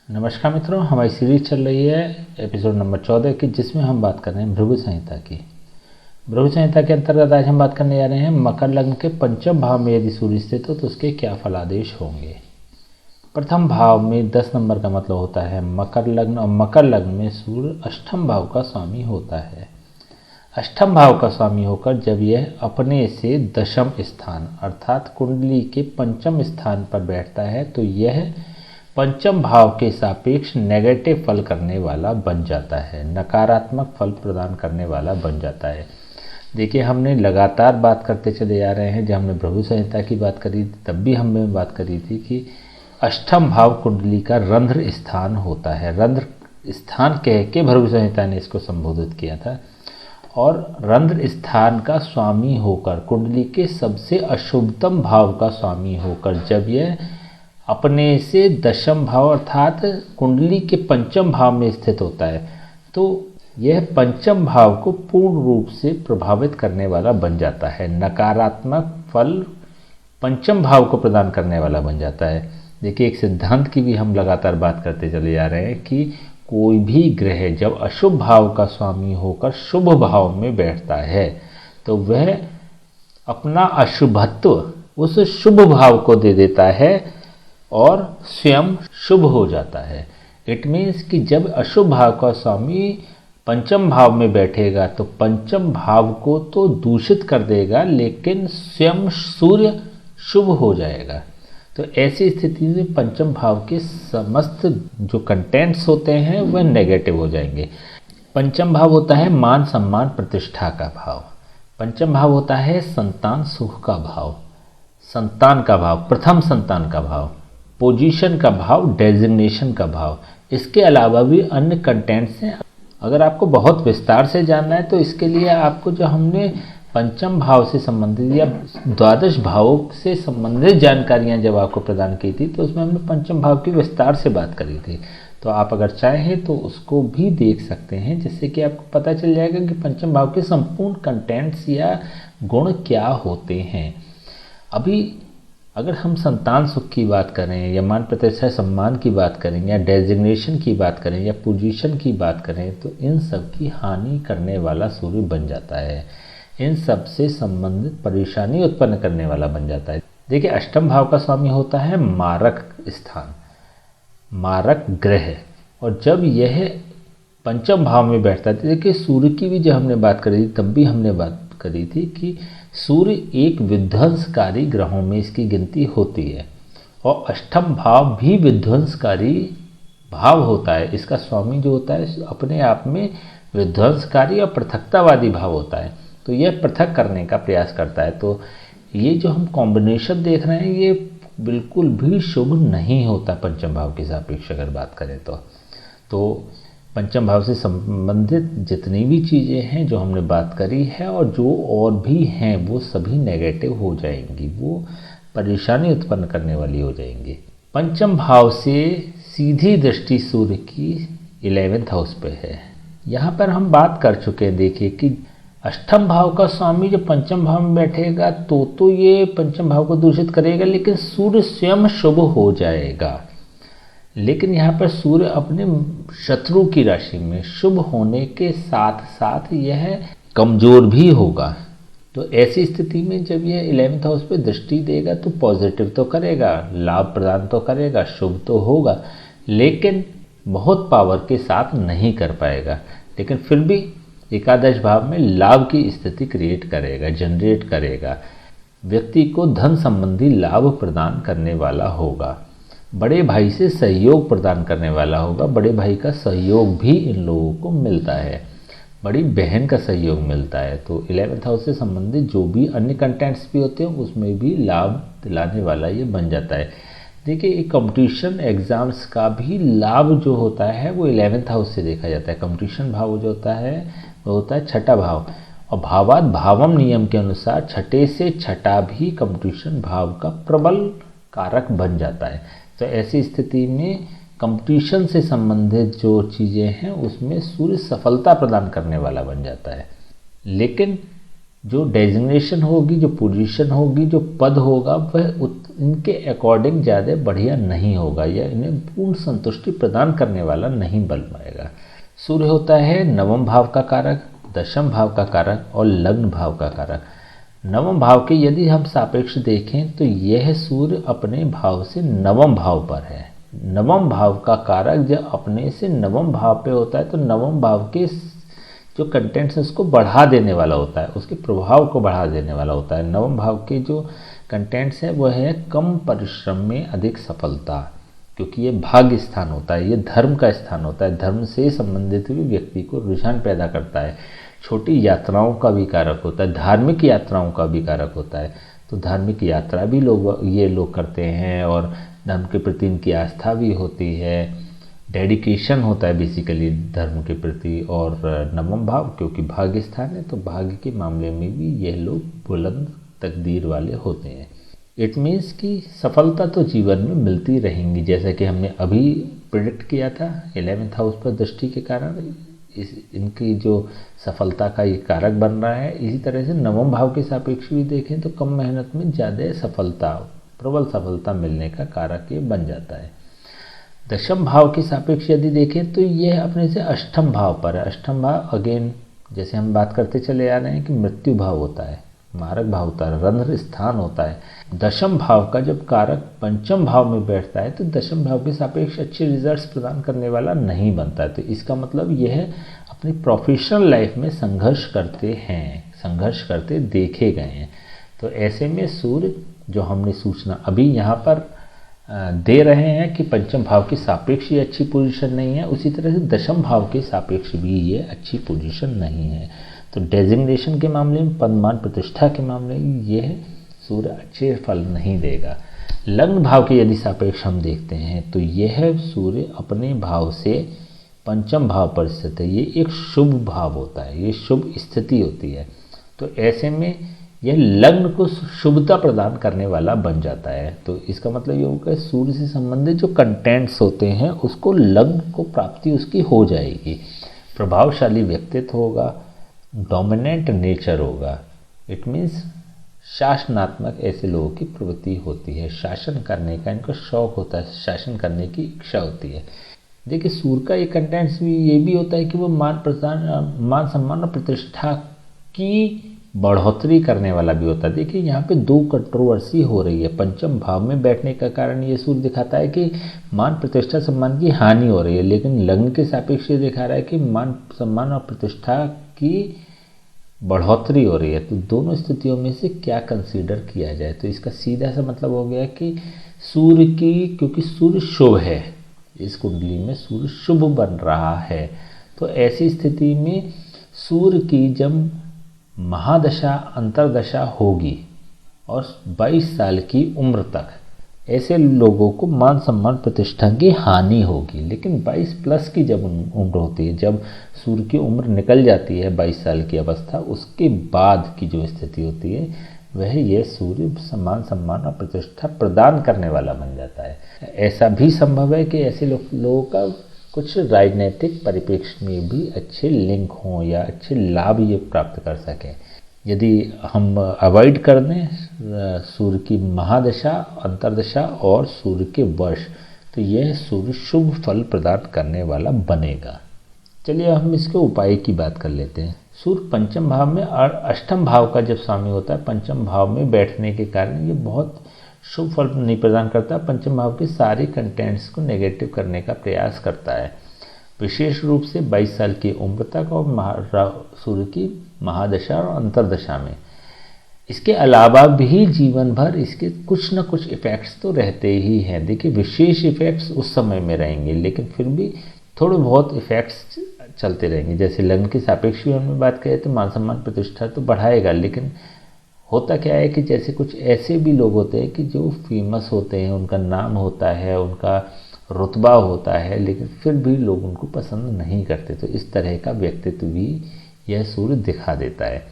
नमस्कार मित्रों, हमारी सीरीज चल रही है एपिसोड नंबर 14 की, जिसमें हम बात कर रहे हैं भृगु संहिता की। भृगु संहिता के अंतर्गत आज हम बात करने जा रहे हैं मकर लग्न के पंचम भाव में यदि सूर्य स्थित हो तो उसके क्या फलादेश होंगे। प्रथम भाव में 10 नंबर का मतलब होता है मकर लग्न, और मकर लग्न में सूर्य अष्टम भाव का स्वामी होता है। अष्टम भाव का स्वामी होकर जब यह अपने से दशम स्थान अर्थात कुंडली के पंचम स्थान पर बैठता है तो यह पंचम भाव के सापेक्ष नेगेटिव फल करने वाला बन जाता है, नकारात्मक फल प्रदान करने वाला बन जाता है। देखिए, हमने लगातार बात करते चले जा रहे हैं। जब हमने भृगु संहिता की बात करी तब भी हमने बात करी थी कि अष्टम भाव कुंडली का रंध्र स्थान होता है। रंध्र स्थान कह के भृगु संहिता ने इसको संबोधित किया था। और रंध्र स्थान का स्वामी होकर, कुंडली के सबसे अशुभतम भाव का स्वामी होकर जब यह अपने से दशम भाव अर्थात कुंडली के पंचम भाव में स्थित होता है तो यह पंचम भाव को पूर्ण रूप से प्रभावित करने वाला बन जाता है, नकारात्मक फल पंचम भाव को प्रदान करने वाला बन जाता है। देखिए, एक सिद्धांत की भी हम लगातार बात करते चले जा रहे हैं कि कोई भी ग्रह जब अशुभ भाव का स्वामी होकर शुभ भाव में बैठता है तो वह अपना अशुभत्व उस शुभ भाव को दे देता है और स्वयं शुभ हो जाता है। इट मीन्स कि जब अशुभ भाव का स्वामी पंचम भाव में बैठेगा तो पंचम भाव को तो दूषित कर देगा, लेकिन स्वयं सूर्य शुभ हो जाएगा। तो ऐसी स्थिति में पंचम भाव के समस्त जो कंटेंट्स होते हैं वह नेगेटिव हो जाएंगे। पंचम भाव होता है मान सम्मान प्रतिष्ठा का भाव। पंचम भाव होता है संतान सुख का भाव, संतान का भाव, प्रथम संतान का भाव, पोजीशन का भाव, डेजिग्नेशन का भाव। इसके अलावा भी अन्य कंटेंट्स हैं। अगर आपको बहुत विस्तार से जानना है तो इसके लिए आपको जो हमने पंचम भाव से संबंधित या द्वादश भावों से संबंधित जानकारियां जब आपको प्रदान की थी तो उसमें हमने पंचम भाव की विस्तार से बात करी थी। तो आप अगर चाहें तो उसको भी देख सकते हैं, जिससे कि आपको पता चल जाएगा कि पंचम भाव के संपूर्ण कंटेंट्स या गुण क्या होते हैं। अभी अगर हम संतान सुख की बात करें या मान प्रतिष्ठा सम्मान की बात करें या डेजिग्नेशन की बात करें या पोजीशन की बात करें तो इन सब की हानि करने वाला सूर्य बन जाता है, इन सब से संबंधित परेशानी उत्पन्न करने वाला बन जाता है। देखिए, अष्टम भाव का स्वामी होता है मारक स्थान, मारक ग्रह, और जब यह पंचम भाव में बैठता है, देखिए सूर्य की भी जब हमने बात करी थी तब भी हमने बात करी थी कि सूर्य एक विध्वंसकारी ग्रहों में इसकी गिनती होती है और अष्टम भाव भी विध्वंसकारी भाव होता है। इसका स्वामी जो होता है अपने आप में विध्वंसकारी और पृथकतावादी भाव होता है, तो यह पृथक करने का प्रयास करता है। तो ये जो हम कॉम्बिनेशन देख रहे हैं ये बिल्कुल भी शुभ नहीं होता पंचम भाव के सापेक्ष अगर बात करें तो पंचम भाव से संबंधित जितनी भी चीज़ें हैं जो हमने बात करी है और जो और भी हैं वो सभी नेगेटिव हो जाएंगी, वो परेशानी उत्पन्न करने वाली हो जाएंगी। पंचम भाव से सीधी दृष्टि सूर्य की 11th हाउस पे है। यहाँ पर हम बात कर चुके हैं। देखिए कि अष्टम भाव का स्वामी जब पंचम भाव में बैठेगा तो ये पंचम भाव को दूषित करेगा, लेकिन सूर्य स्वयं शुभ हो जाएगा। लेकिन यहाँ पर सूर्य अपने शत्रु की राशि में शुभ होने के साथ साथ यह कमजोर भी होगा। तो ऐसी स्थिति में जब यह 11th हाउस पे दृष्टि देगा तो पॉजिटिव तो करेगा, लाभ प्रदान तो करेगा, शुभ तो होगा, लेकिन बहुत पावर के साथ नहीं कर पाएगा। लेकिन फिर भी एकादश भाव में लाभ की स्थिति क्रिएट करेगा, जनरेट करेगा, व्यक्ति को धन संबंधी लाभ प्रदान करने वाला होगा, बड़े भाई से सहयोग प्रदान करने वाला होगा। बड़े भाई का सहयोग भी इन लोगों को मिलता है, बड़ी बहन का सहयोग मिलता है। तो 11th हाउस से संबंधित जो भी अन्य कंटेंट्स भी होते हैं उसमें भी लाभ दिलाने वाला ये बन जाता है। देखिए, एक कंपटीशन एग्ज़ाम्स का भी लाभ जो होता है वो 11th हाउस से देखा जाता है। कंपटीशन भाव जो होता है वो होता है छठा भाव, और भावात भावम नियम के अनुसार छठे से छठा भी कंपटीशन भाव का प्रबल कारक बन जाता है। तो ऐसी स्थिति में कंपटीशन से संबंधित जो चीज़ें हैं उसमें सूर्य सफलता प्रदान करने वाला बन जाता है। लेकिन जो डेजिग्नेशन होगी, जो पोजीशन होगी, जो पद होगा, वह इनके अकॉर्डिंग ज़्यादा बढ़िया नहीं होगा या इन्हें पूर्ण संतुष्टि प्रदान करने वाला नहीं बन पाएगा। सूर्य होता है नवम भाव का कारक, दशम भाव का कारक और लग्न भाव का कारक। नवम भाव के यदि हम सापेक्ष देखें तो यह सूर्य अपने भाव से नवम भाव पर है। नवम भाव का कारक जब अपने से नवम भाव पे होता है तो नवम भाव के जो कंटेंट्स है उसको बढ़ा देने वाला होता है, उसके प्रभाव को बढ़ा देने वाला होता है। नवम भाव के जो कंटेंट्स है वह है कम परिश्रम में अधिक सफलता, क्योंकि ये भाग्य स्थान होता है, ये धर्म का स्थान होता है, धर्म से संबंधित भी व्यक्ति को रुझान पैदा करता है। छोटी यात्राओं का भी कारक होता है, धार्मिक यात्राओं का भी कारक होता है। तो धार्मिक यात्रा भी ये लोग करते हैं और धर्म के प्रति इनकी आस्था भी होती है, डेडिकेशन होता है बेसिकली धर्म के प्रति। और नवम भाव क्योंकि भाग्य स्थान है तो भाग्य के मामले में भी यह लोग बुलंद तकदीर वाले होते हैं। इट मीन्स कि सफलता तो जीवन में मिलती रहेंगी, जैसा कि हमने अभी प्रिडिक्ट किया था 11th हाउस पर दृष्टि के कारण इनकी जो सफलता का ये कारक बन रहा है। इसी तरह से नवम भाव के सापेक्ष भी देखें तो कम मेहनत में ज़्यादा सफलता, प्रबल सफलता मिलने का कारक ये बन जाता है। दशम भाव के सापेक्ष यदि देखें तो यह अपने से अष्टम भाव पर है। अष्टम भाव अगेन जैसे हम बात करते चले आ रहे हैं कि मृत्यु भाव होता है, मारक भाव होता है, रंध्र स्थान होता है। दशम भाव का जब कारक पंचम भाव में बैठता है तो दशम भाव के सापेक्ष अच्छे रिजल्ट्स प्रदान करने वाला नहीं बनता है। तो इसका मतलब यह अपनी प्रोफेशनल लाइफ में संघर्ष करते हैं, संघर्ष करते देखे गए हैं। तो ऐसे में सूर्य जो हमने सूचना अभी यहाँ पर दे रहे हैं कि पंचम भाव के सापेक्ष ये अच्छी पोजीशन नहीं है, उसी तरह से दशम भाव के सापेक्ष भी ये अच्छी पोजीशन नहीं है। तो डेजिग्नेशन के मामले में, पद मान प्रतिष्ठा के मामले में यह सूर्य अच्छे फल नहीं देगा। लग्न भाव के यदि सापेक्ष हम देखते हैं तो यह सूर्य अपने भाव से पंचम भाव पर स्थित है। ये एक शुभ भाव होता है, ये शुभ स्थिति होती है। तो ऐसे में यह लग्न को शुभता प्रदान करने वाला बन जाता है। तो इसका मतलब ये होगा सूर्य से संबंधित जो कंटेंट्स होते हैं उसको लग्न को प्राप्ति उसकी हो जाएगी, प्रभावशाली व्यक्तित्व होगा, डोमिनेंट नेचर होगा। इट मीन्स शासनात्मक ऐसे लोगों की प्रवृत्ति होती है, शासन करने का इनको शौक होता है, शासन करने की इच्छा होती है। देखिए सूर्य का एक कंटेंट्स भी ये भी होता है कि वो मान सम्मान और प्रतिष्ठा की बढ़ोतरी करने वाला भी होता है। देखिए यहाँ पे दो कंट्रोवर्सी हो रही है। पंचम भाव में बैठने का कारण ये सूर्य दिखाता है कि मान प्रतिष्ठा सम्मान की हानि हो रही है, लेकिन लग्न के सापेक्ष ये दिखा रहा है कि मान सम्मान और प्रतिष्ठा की बढ़ोतरी हो रही है। तो दोनों स्थितियों में से क्या कंसीडर किया जाए? तो इसका सीधा सा मतलब हो गया कि सूर्य की, क्योंकि सूर्य शुभ है, इस कुंडली में सूर्य शुभ बन रहा है, तो ऐसी स्थिति में सूर्य की जब महादशा अंतरदशा होगी और 22 साल की उम्र तक ऐसे लोगों को मान सम्मान प्रतिष्ठा की हानि होगी। लेकिन 22 प्लस की जब उम्र होती है, जब सूर्य की उम्र निकल जाती है 22 साल की अवस्था, उसके बाद की जो स्थिति होती है वह यह सूर्य सम्मान और प्रतिष्ठा प्रदान करने वाला बन जाता है। ऐसा भी संभव है कि ऐसे लोगों का कुछ राजनीतिक परिप्रेक्ष्य में भी अच्छे लिंक हों या अच्छे लाभ ये प्राप्त कर सकें। यदि हम अवॉइड कर दें सूर्य की महादशा, अंतरदशा और सूर्य के वर्ष, तो यह सूर्य शुभ फल प्रदान करने वाला बनेगा। चलिए हम इसके उपाय की बात कर लेते हैं। सूर्य पंचम भाव में और अष्टम भाव का जब स्वामी होता है, पंचम भाव में बैठने के कारण ये बहुत शुभ फल नहीं प्रदान करता, पंचम भाव के सारे कंटेंट्स को नेगेटिव करने का प्रयास करता है, विशेष रूप से 22 साल की उम्र तक और सूर्य की महादशा और अंतरदशा में। इसके अलावा भी जीवन भर इसके कुछ न कुछ इफ़ेक्ट्स तो रहते ही हैं। देखिए विशेष इफ़ेक्ट्स उस समय में रहेंगे, लेकिन फिर भी थोड़े बहुत इफ़ेक्ट्स चलते रहेंगे। जैसे लग्न के सापेक्ष भी हमने बात करें तो मान सम्मान प्रतिष्ठा तो बढ़ाएगा, लेकिन होता क्या है कि जैसे कुछ ऐसे भी लोग होते हैं कि जो फेमस होते हैं, उनका नाम होता है, उनका रुतबा होता है, लेकिन फिर भी लोग उनको पसंद नहीं करते। तो इस तरह का व्यक्तित्व भी यह सूर्य दिखा देता है।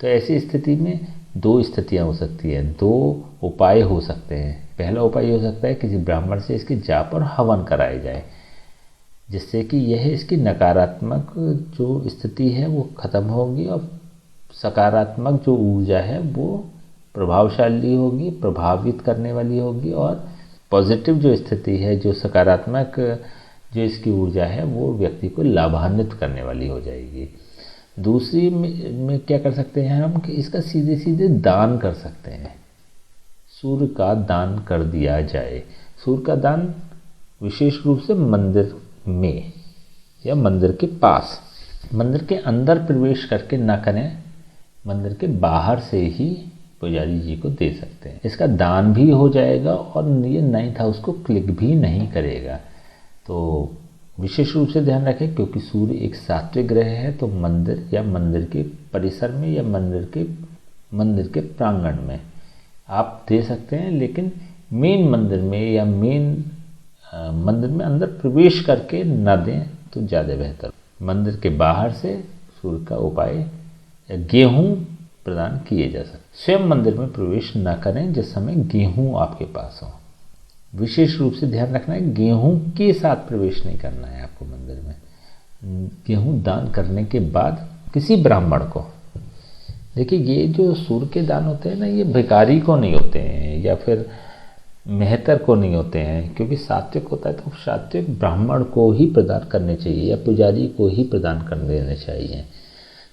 तो ऐसी स्थिति में दो स्थितियां हो सकती हैं, दो उपाय हो सकते हैं। पहला उपाय हो सकता है किसी ब्राह्मण से इसकी जाप और हवन कराए जाए, जिससे कि यह इसकी नकारात्मक जो स्थिति है वो खत्म होगी और सकारात्मक जो ऊर्जा है वो प्रभावशाली होगी, प्रभावित करने वाली होगी और पॉजिटिव जो स्थिति है, जो सकारात्मक जो इसकी ऊर्जा है वो व्यक्ति को लाभान्वित करने वाली हो जाएगी। दूसरी में क्या कर सकते हैं हम कि इसका सीधे सीधे दान कर सकते हैं। सूर्य का दान कर दिया जाए। सूर्य का दान विशेष रूप से मंदिर में या मंदिर के पास, मंदिर के अंदर प्रवेश करके ना करें, मंदिर के बाहर से ही पुजारी जी को दे सकते हैं। इसका दान भी हो जाएगा और ये 9th हाउस को क्लिक भी नहीं करेगा। तो विशेष रूप से ध्यान रखें, क्योंकि सूर्य एक सात्विक ग्रह है, तो मंदिर या मंदिर के परिसर में या मंदिर के प्रांगण में आप दे सकते हैं, लेकिन मेन मंदिर में या मेन मंदिर में अंदर प्रवेश करके न दें तो ज़्यादा बेहतर। मंदिर के बाहर से सूर्य का उपाय या गेहूँ प्रदान किए जा सकते। स्वयं मंदिर में प्रवेश न करें जिस समय गेहूँ आपके पास हो। विशेष रूप से ध्यान रखना है, गेहूँ के साथ प्रवेश नहीं करना है आपको मंदिर में। गेहूँ दान करने के बाद किसी ब्राह्मण को, देखिए ये जो सूर्य के दान होते हैं ना, ये भिखारी को नहीं होते हैं या फिर मेहतर को नहीं होते हैं, क्योंकि सात्विक होता है तो सात्विक ब्राह्मण को ही प्रदान करने चाहिए या पुजारी को ही प्रदान कर देने चाहिए।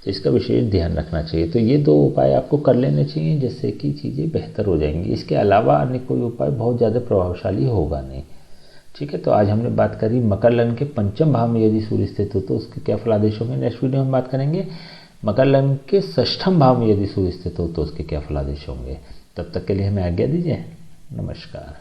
तो इसका विशेष ध्यान रखना चाहिए। तो ये 2 उपाय आपको कर लेने चाहिए, जिससे कि चीज़ें बेहतर हो जाएंगी। इसके अलावा अन्य कोई उपाय बहुत ज़्यादा प्रभावशाली होगा नहीं। ठीक है, तो आज हमने बात करी मकर लग्न के 5वें भाव में यदि सूर्य स्थित हो तो उसके क्या फलादेश होंगे। नेक्स्ट वीडियो में बात करेंगे मकर लग्न के 6वें भाव में यदि सूर्य स्थित हो तो उसके क्या फलादेश होंगे। तब तक के लिए हमें आज्ञा दीजिए। नमस्कार।